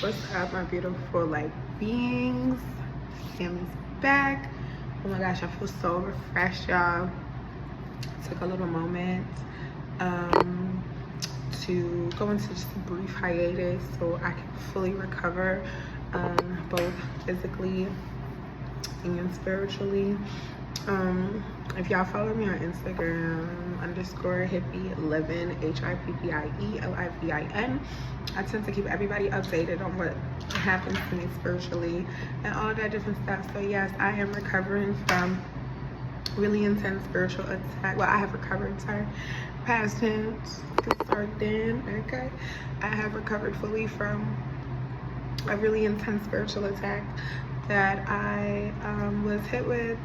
What's up, my beautiful light beings? Sammy's back. Oh my gosh, I feel so refreshed, y'all. Took a little moment to go into just a brief hiatus so I can fully recover, both physically and spiritually. If y'all follow me on Instagram, _hippie11, HIPPIELIVIN, I tend to keep everybody updated on what happens to me spiritually and all of that different stuff. So yes, I am recovering from really intense spiritual attack. Well, I have recovered, sorry, past tense, start then, okay? I have recovered fully from a really intense spiritual attack that I was hit with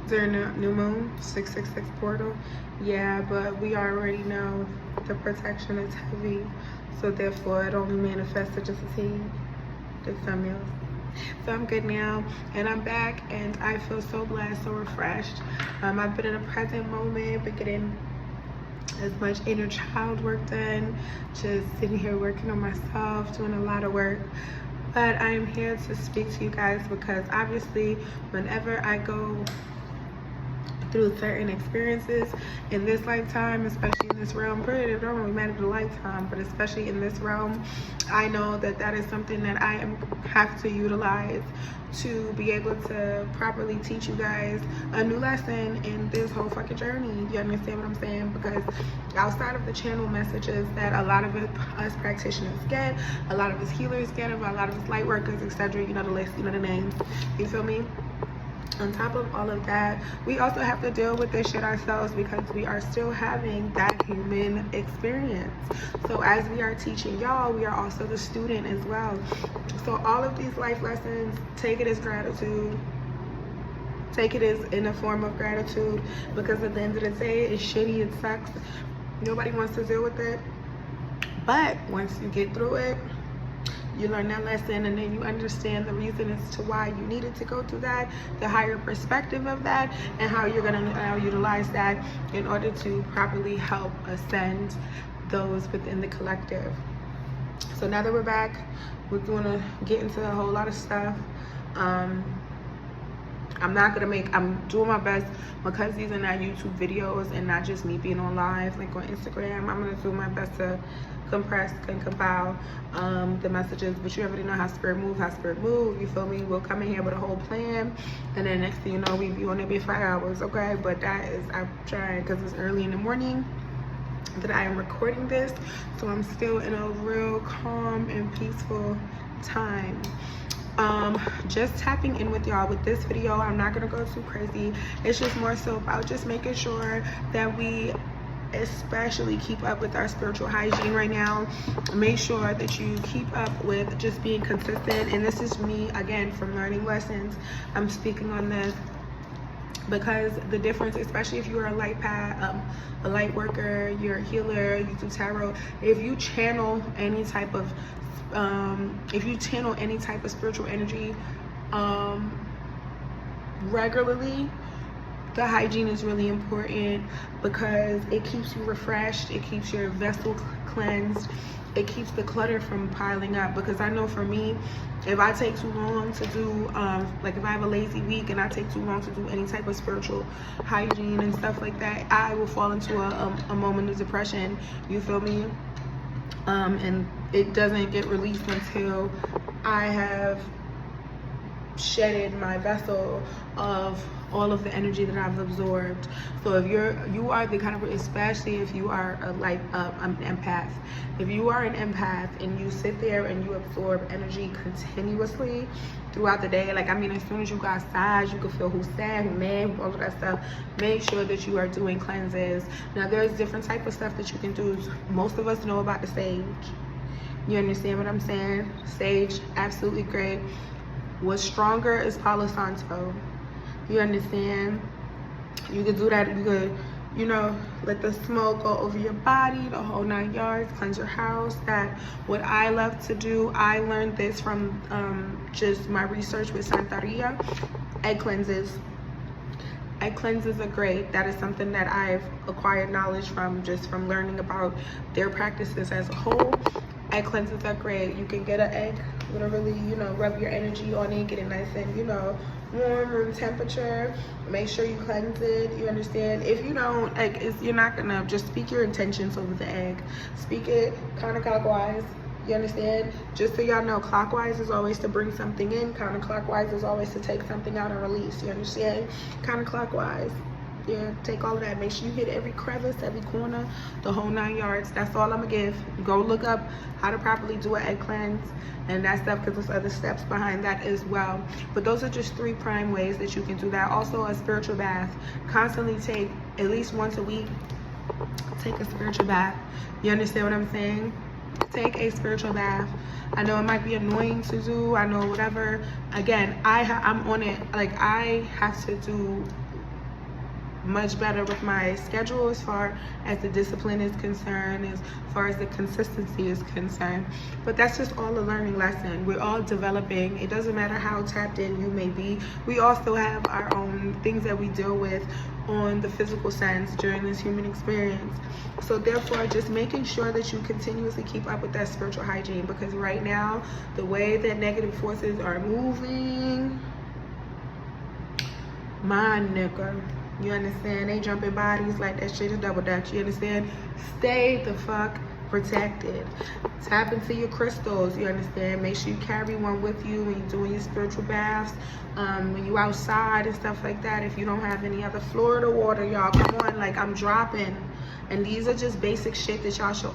during the new moon, 666 portal. Yeah, but we already know the protection is heavy, so therefore it only manifested just a teeny. Did something else. So I'm good now, and I'm back, and I feel so blessed, so refreshed. I've been in a present moment, but getting as much inner child work done, just sitting here working on myself, doing a lot of work. But I'm here to speak to you guys because obviously whenever I go through certain experiences in this lifetime, especially in this realm, but it don't really matter the lifetime, but especially in this realm, I know that that is something that I have to utilize to be able to properly teach you guys a new lesson in this whole fucking journey. You understand what I'm saying? Because outside of the channel messages that a lot of us practitioners get, a lot of us healers get, a lot of us light workers, etc., you know the list, you know the names, you feel me? On top of all of that, we also have to deal with this shit ourselves because we are still having that human experience. So as we are teaching y'all, we are also the student as well. So all of these life lessons, take it as gratitude. Take it as in a form of gratitude, because at the end of the day, it's shitty, it sucks. Nobody wants to deal with it. But once you get through it, you learn that lesson, and then you understand the reason as to why you needed to go through that, the higher perspective of that, and how you're going to now utilize that in order to properly help ascend those within the collective. So now that we're back, we're going to get into a whole lot of stuff. I'm doing my best, because these are not YouTube videos and not just me being on live like on Instagram. I'm going to do my best to compress and compile the messages, but you already know how spirit move, you feel me? We'll come in here with a whole plan, and then next thing you know, we be on there for 5 hours, okay? But that is, I'm trying, because it's early in the morning that I am recording this, so I'm still in a real calm and peaceful time. Just tapping in with y'all with this video. I'm not gonna go too crazy. It's just more so about just making sure that we especially keep up with our spiritual hygiene right now. Make sure that you keep up with just being consistent, and this is me again from learning lessons. I'm speaking on this because the difference, especially if you're a light worker, you're a healer, you do tarot, if you channel any type of spiritual energy regularly, the hygiene is really important, because it keeps you refreshed, it keeps your vessel cleansed, it keeps the clutter from piling up. Because I know for me, if I take too long to do, like if I have a lazy week and I take too long to do any type of spiritual hygiene and stuff like that, I will fall into a moment of depression, you feel me? And it doesn't get released until I have shedded my vessel of all of the energy that I've absorbed. So if you are the kind of, especially if you are an empath, if you are an empath and you sit there and you absorb energy continuously throughout the day, like, I mean, as soon as you go outside, you can feel who's sad, who's mad, all of that stuff. Make sure that you are doing cleanses. Now, there's different type of stuff that you can do. Most of us know about the sage. You understand what I'm saying? Sage, absolutely great. What's stronger is Palo Santo. You understand? You could do that. You could, you know, let the smoke go over your body, the whole 9 yards, cleanse your house. That what I love to do. I learned this from just my research with Santeria. Egg cleanses. Egg cleanses are great. That is something that I've acquired knowledge from, just from learning about their practices as a whole. Egg cleanses are great. You can get an egg, literally, you know, rub your energy on it, get it nice and, you know, warm room temperature. Make sure you cleanse it. You understand? If you don't, like, you're not gonna just speak your intentions over the egg. Speak it counterclockwise. You understand? Just so y'all know, clockwise is always to bring something in. Counterclockwise is always to take something out and release. You understand? Counterclockwise. Yeah, take all of that. Make sure you hit every crevice, every corner, the whole 9 yards. That's all I'm gonna give. Go look up how to properly do an egg cleanse and that stuff, because there's other steps behind that as well. But those are just 3 prime ways that you can do that. Also, a spiritual bath. Constantly take, at least once a week, take a spiritual bath. You understand what I'm saying? Take a spiritual bath. I know it might be annoying to do. I know, whatever. Again, I'm on it. Like, I have to do much better with my schedule as far as the discipline is concerned, as far as the consistency is concerned. But that's just all a learning lesson. We're all developing. It doesn't matter how tapped in you may be. We also have our own things that we deal with on the physical sense during this human experience. So therefore, just making sure that you continuously keep up with that spiritual hygiene, because right now, the way that negative forces are moving, my nigga, you understand? They jumping bodies like that shit is double dutch. You understand? Stay the fuck protected. Tap into your crystals. You understand? Make sure you carry one with you when you're doing your spiritual baths. When you outside and stuff like that. If you don't have any other Florida water, y'all, come on. Like, I'm dropping. And these are just basic shit that y'all should.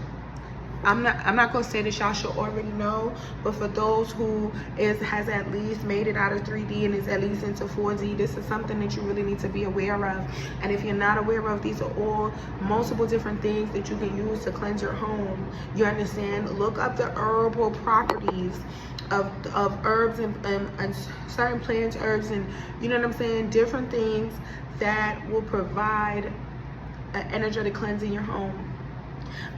I'm not gonna say that y'all should already know, but for those who has at least made it out of 3D and is at least into 4D, this is something that you really need to be aware of. And if you're not aware of, these are all multiple different things that you can use to cleanse your home. You understand? Look up the herbal properties of herbs and certain plants, herbs, and you know what I'm saying, different things that will provide an energetic cleanse in your home.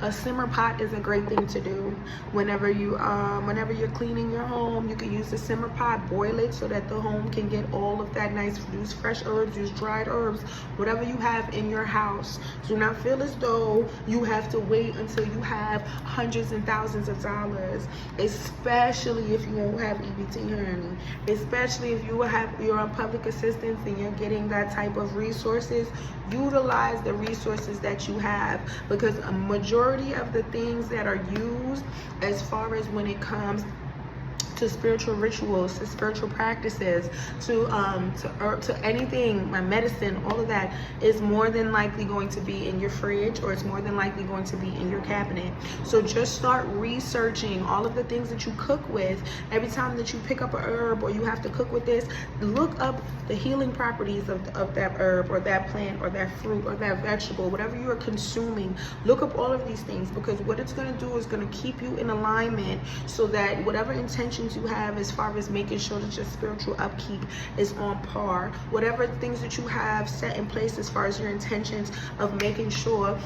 A simmer pot is a great thing to do whenever you're cleaning your home. You can use the simmer pot, boil it so that the home can get all of that nice. Use fresh herbs, use dried herbs, whatever you have in your house. Do not feel as though you have to wait until you have hundreds and thousands of dollars, especially if you won't have EBT, honey. Especially if you're on public assistance and you're getting that type of resources. Utilize the resources that you have, because a majority of the things that are used as far as when it comes to spiritual rituals, to spiritual practices, to anything, my medicine, all of that is more than likely going to be in your fridge, or it's more than likely going to be in your cabinet. So just start researching all of the things that you cook with. Every time that you pick up a herb or you have to cook with this, look up the healing properties of that herb or that plant or that fruit or that vegetable, whatever you are consuming. Look up all of these things, because what it's going to do is going to keep you in alignment, so that whatever intentions you have as far as making sure that your spiritual upkeep is on par, whatever things that you have set in place as far as your intentions of making sure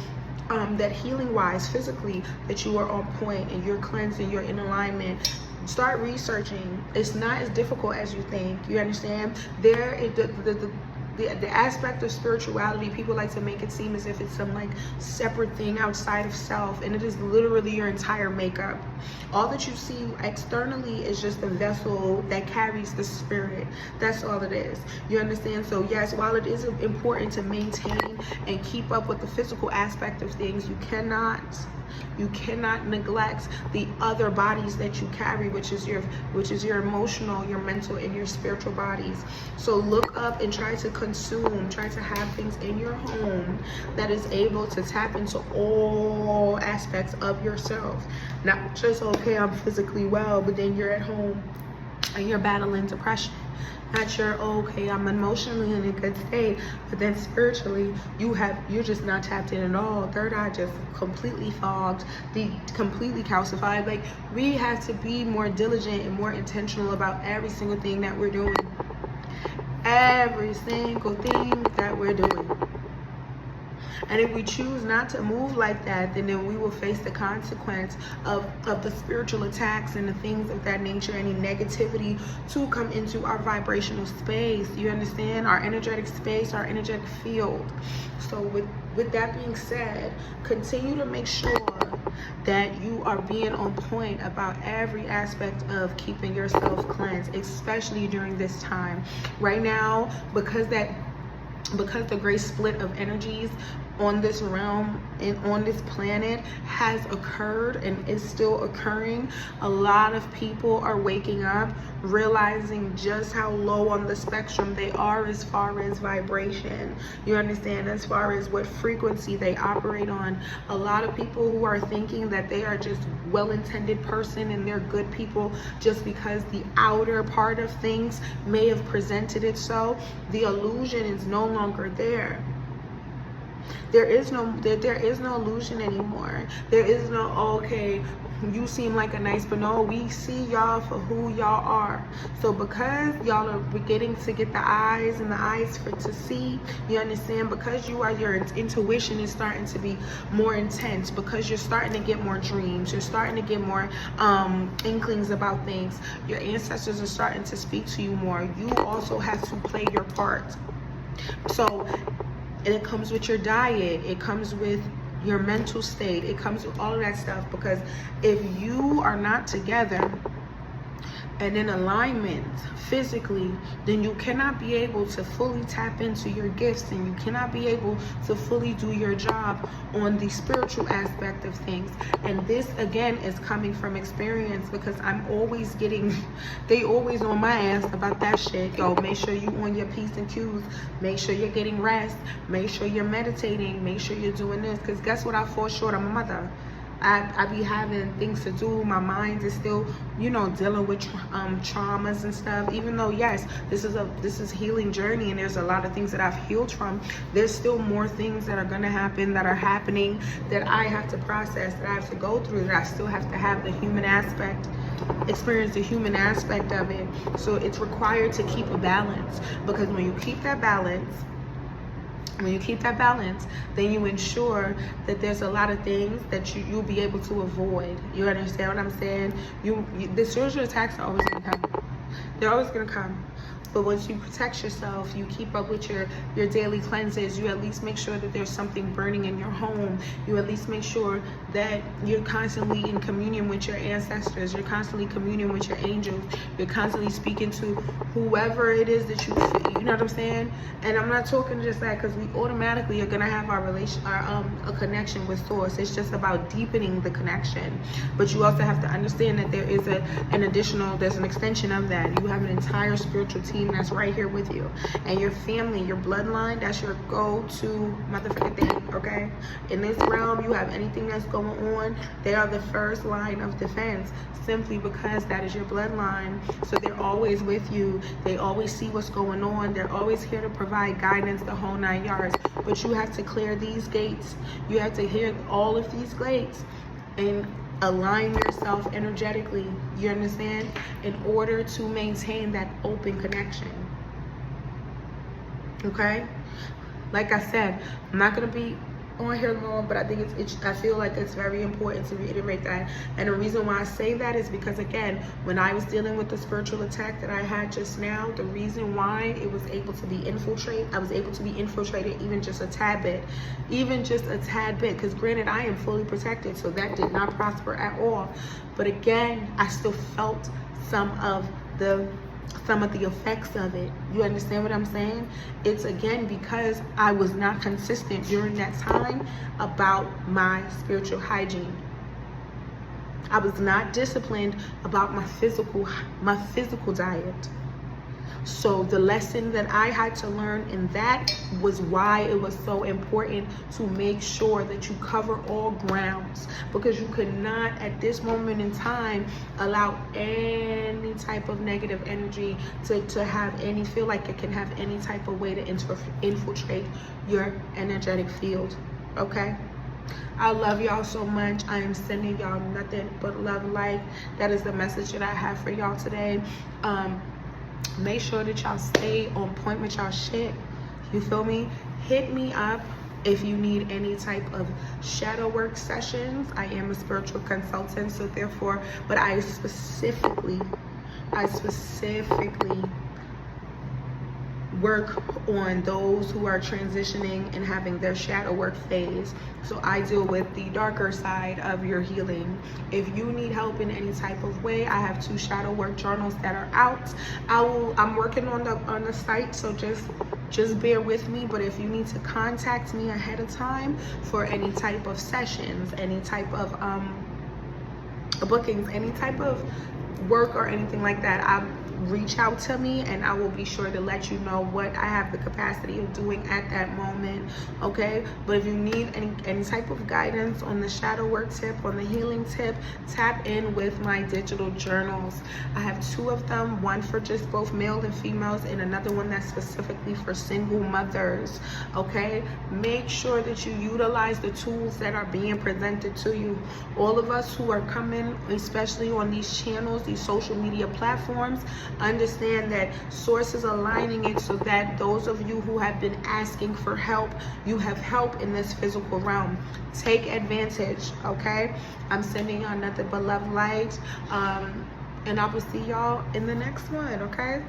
that healing wise, physically, that you are on point and you're cleansing, you're in alignment. Start researching. It's not as difficult as you think. You understand? The aspect of spirituality, people like to make it seem as if it's some like separate thing outside of self, and it is literally your entire makeup. All that you see externally is just a vessel that carries the spirit. That's all it is. You understand? So yes, while it is important to maintain and keep up with the physical aspect of things, you cannot neglect the other bodies that you carry, which is your emotional, your mental, and your spiritual bodies. So look up and try to have things in your home that is able to tap into all aspects of yourself. Not just, okay, I'm physically well, but then you're at home and you're battling depression. Not your, okay, I'm emotionally in a good state, but then spiritually you're just not tapped in at all. Third eye just completely fogged, completely calcified. Like, we have to be more diligent and more intentional about every single thing that we're doing. Every single thing that we're doing. And if we choose not to move like that, then we will face the consequence of the spiritual attacks and the things of that nature, any negativity to come into our vibrational space. You understand? Our energetic space, our energetic field. So with that being said, continue to make sure that you are being on point about every aspect of keeping yourself cleansed, especially during this time. Right now, because the great split of energies on this realm and on this planet has occurred and is still occurring, a lot of people are waking up, realizing just how low on the spectrum they are as far as vibration. You understand? As far as what frequency they operate on. A lot of people who are thinking that they are just well-intended person and they're good people just because the outer part of things may have presented it so, the illusion is no longer there. There is no illusion anymore. There is no, okay, you seem like a nice, but no, we see y'all for who y'all are. So because y'all are beginning to get the eyes and the eyes to see, you understand, because your intuition is starting to be more intense, because you're starting to get more dreams, you're starting to get more inklings about things, your ancestors are starting to speak to you more. You also have to play your part. So, and it comes with your diet, it comes with your mental state, it comes with all of that stuff, because if you are not together and in alignment physically, then you cannot be able to fully tap into your gifts, and you cannot be able to fully do your job on the spiritual aspect of things. And this again is coming from experience, because I'm always getting, they always on my ass about that shit. Yo, make sure you on your P's and Q's, make sure you're getting rest, make sure you're meditating, make sure you're doing this, because guess what? I fall short. I'm a mother. I be having things to do. My mind is still, you know, dealing with traumas and stuff. Even though, yes, this is healing journey, and there's a lot of things that I've healed from, there's still more things that are gonna happen, that are happening, that I have to process, that I have to go through, that I still have to have the human aspect, experience the human aspect of it. So it's required to keep a balance, because when you keep that balance, then you ensure that there's a lot of things that you'll be able to avoid. You understand what I'm saying? The spiritual attacks are always going to come. They're always going to come. But once you protect yourself, you keep up with your daily cleanses, you at least make sure that there's something burning in your home. You at least make sure that you're constantly in communion with your ancestors. You're constantly communing with your angels. You're constantly speaking to whoever it is that you know what I'm saying? And I'm not talking just that, because we automatically are going to have a connection with source. It's just about deepening the connection. But you also have to understand that there is there's an extension of that. You have an entire spiritual team that's right here with you, and your family, your bloodline, that's your go-to motherfucking thing. Okay, in this realm, you have anything that's going on, they are the first line of defense, simply because that is your bloodline. So they're always with you, they always see what's going on, they're always here to provide guidance, the whole 9 yards. But you have to clear these gates, you have to hear all of these gates and align yourself energetically, you understand, in order to maintain that open connection. Okay, like I said, I'm not gonna be on here long, but I think I feel like it's very important to reiterate that. And the reason why I say that is because, again, when I was dealing with the spiritual attack that I had just now, the reason why it was able to be infiltrated, I was able to be infiltrated even just a tad bit, because granted, I am fully protected, so that did not prosper at all. But again, I still felt some of the effects of it. You understand what I'm saying? It's again because I was not consistent during that time about my spiritual hygiene. I was not disciplined about my physical diet. So the lesson that I had to learn in that was why it was so important to make sure that you cover all grounds, because you could not at this moment in time allow any type of negative energy to have any, feel like it can have any type of way to infiltrate your energetic field. Okay? I love y'all so much. I am sending y'all nothing but love and light. That is the message that I have for y'all today. Make sure that y'all stay on point with y'all shit. You feel me? Hit me up If you need any type of shadow work sessions, I am a spiritual consultant, so therefore, but I specifically work on those who are transitioning and having their shadow work phase. So I deal with the darker side of your healing. If you need help in any type of way, I have 2 shadow work journals that are out. I'm working on the site, so just bear with me. But if you need to contact me ahead of time for any type of sessions, any type of bookings, any type of work or anything like that, reach out to me and I will be sure to let you know what I have the capacity of doing at that moment, okay? But if you need any type of guidance on the shadow work tip, on the healing tip, tap in with my digital journals. I have 2 of them, one for just both male and females, and another one that's specifically for single mothers, okay? Make sure that you utilize the tools that are being presented to you. All of us who are coming, especially on these channels, these social media platforms, understand that Source is aligning it so that those of you who have been asking for help, you have help in this physical realm. Take advantage, okay? I'm sending y'all nothing but love, light, and I will see y'all in the next one, okay?